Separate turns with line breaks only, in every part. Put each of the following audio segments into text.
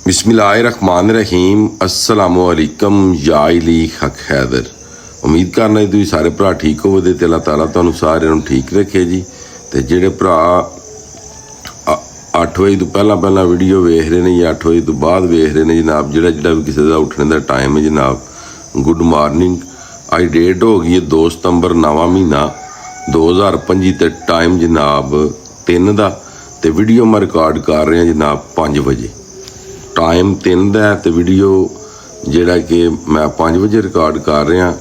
बिस्मिल्लाहिर्रहमानिर्रहीम अस्सलामुअलैकुम या इली हक हैदर। उम्मीद करना तुसीं सारे भरा ठीक होवो ते अल्लाह ताला तुहानूं सारिआं नूं ठीक रखे जी। ते जिहड़े भरा 8 वजे तो पहला वीडियो वेख रहे हैं या 8 वजे तो बाद वेख रहे हैं जनाब, जिहड़ा भी किसी का उठने का टाइम है जनाब, गुड मॉर्निंग। अज डेट हो गई है 2 सितंबर 9वां महीना 2025 ते टाइम जनाब 3 का। ते वीडियो मैं रिकॉर्ड कर रहा जनाब 5 बजे। टाइम 3 का है तो वीडियो जोड़ा कि मैं 5 बजे रिकॉर्ड कर रहा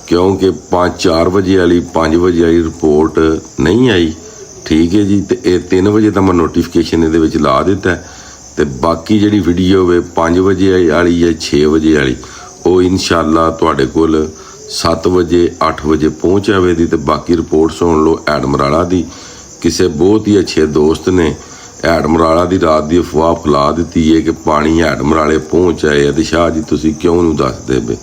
क्योंकि 4 बजे वाली 5 बजे वाली रिपोर्ट नहीं आई। ठीक है जी। तो ये 3 बजे का मैं नोटिफिकेशन ये ला दिता है। तो बाकी जी वीडियो वे 5 बजे वाली है 6 बजे वाली वो इंशाअल्लाह तुहाडे कोल 7 बजे 8 बजे पहुँच आएगी। तो बाकी रिपोर्ट सुन लो एडमराला दी। किसी बहुत ही अच्छे दोस्त ने एडमराला की रात की अफवाह फैला दी है कि पानी एडमराले पहुँच आए है। तो शाह जी तुसीं क्यों नहीं दसदे पे?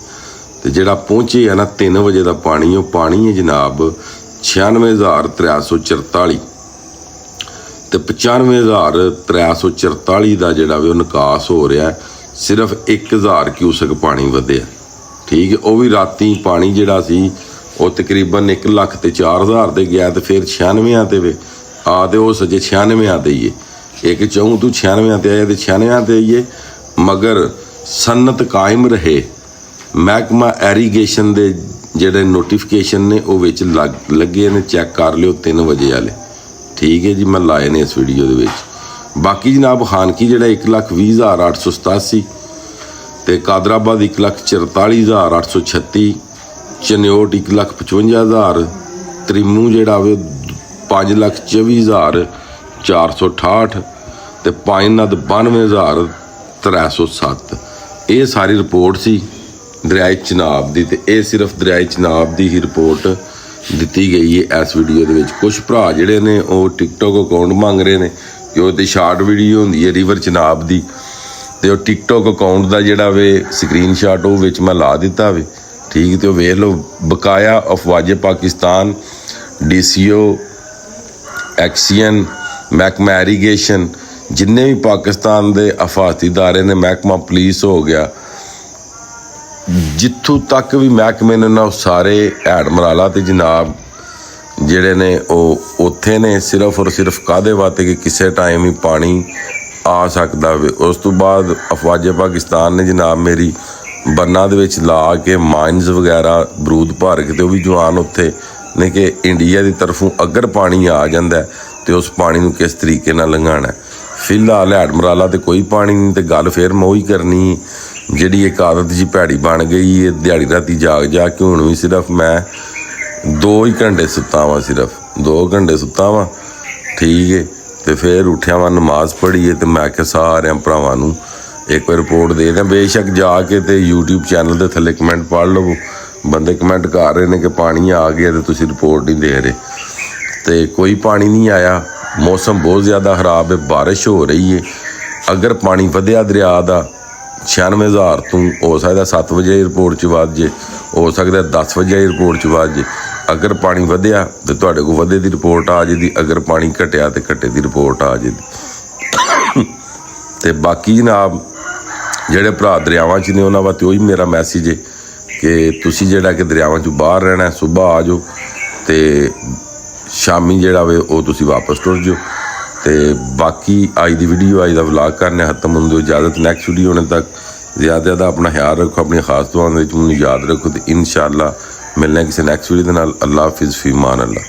तो जोड़ा पहुँचे है ना 3 बजे का पानी, वो पानी है जनाब 96,344। तो 95,344 का जोड़ा वे निकास हो रहा है। सिर्फ 1,000 क्यूसक पानी वधिया। ठीक है। वो भी राती पानी जोड़ा सी वो तकरीबन 1,04,000 से गया। तो फिर 96 ते वे आते वो सजे 96 ते ही है। एक चाहूँ तू 96 ते आए तो 96 ते आइए, मगर सन्नत कायम रहे। महकमा एरीगेशन के जोड़े नोटिफिकेशन ने वो विच लगे ने, चैक कर लियो 3 बजे वाले। ठीक है जी। मैं लाए ने इस वीडियो के विच। बाकी जनाब खानकी जोड़ा 1,20,887, तो कादराबाद 1,44,836, चन्योट 1,55,000, त्रिमू जोड़ा वे 5,24,468, तो पाइनद 92,307। ये सारी रिपोर्ट सी दरियाए चिनाब की। तो ये सिर्फ दरियाए चिनाब की ही रिपोर्ट दी गई है इस वीडियो के। कुछ भरा जोड़े ने वो टिकटॉक अकाउंट मंग रहे हैं कि वो शार्ट वीडियो होंगी है रिवर चिनाब की। तो टिकटॉक अकाउंट का जोड़ा वे स्क्रीन शॉट वो मैं ला दिता वे। ठीक। तो वेख लो बकाया अफवाज पाकिस्तान, DCO, एक्सीएन, महकमा एरीगेशन, जिन्ने भी पाकिस्तान के अफाती इदारे ने, महकमा पुलिस हो गया, जिथों तक भी महकमे ने ना सारे एडमराला ते जनाब जेड़े ने उत्थे ने सिर्फ और सिर्फ काहदे वास्ते कि किसी टाइम ही पानी आ सकता वे। उस तो बाद अफवाज पाकिस्तान ने जनाब मेरी बन्ना दे विच ला के माइनस वगैरह बरूद भर के, तो भी जवान उत्थे ने कि इंडिया की तरफों अगर पानी आ जाता है तो उस पानी को किस तरीके नाल लंघाना है। फिलहाल एडमराला तो कोई पानी नहीं। तो गल फिर मैं वही करनी जी एक आदत जी भैड़ी बन गई है दिहाड़ी राती जाग के। हुण भी सिर्फ मैं 2 ही घंटे सुता वा, सिर्फ 2 घंटे सुता वा। ठीक है। तो फिर उठ्या वा, नमाज पढ़ी है। तो मैं क्या सारे भरावां नूं एक बार रिपोर्ट दे दें। बेशक जाके तो यूट्यूब चैनल के थले कमेंट पढ़ लो, बंदे कमेंट कर रहे हैं कि पानी आ गया तो तुसीं रिपोर्ट नहीं दे रहे। तो कोई पानी नहीं आया। मौसम बहुत ज़्यादा खराब है, बारिश हो रही है। अगर पानी वधिया दरिया का 96,000 तो हो सकता 7 बजे रिपोर्ट च वध जे, हो सकता 10 बजे रिपोर्ट च वध जे। अगर पानी वधिया तो तुहाडे कोल वधे की रिपोर्ट आ जाएगी, अगर पानी घटिया तो घटे की रिपोर्ट आ जाएगी। तो बाकी जनाब ਜਿਹੜੇ भरा दरियावां च ने उन्होंने वास्ते वही मेरा मैसेज है कि तुसी जेड़ा कि दरियावां चों बाहर रहना है, सुबह आ जाओ तो शामी जेड़ा वे वो तुसी वापस टुर जाओ। तो बाकी अज दी वीडियो अज दा व्लॉग करने खत्म होने दो इजाज़त। नैक्सट वीडियो होने तक ज़्यादा अपना ख्याल रखो, अपनी खास दुआओं में याद रखो। तो इंशाअल्लाह मिलना किसी नैक्सट वीडियो के नाल। अल्लाह हाफिज़, फी मान अल्लाह।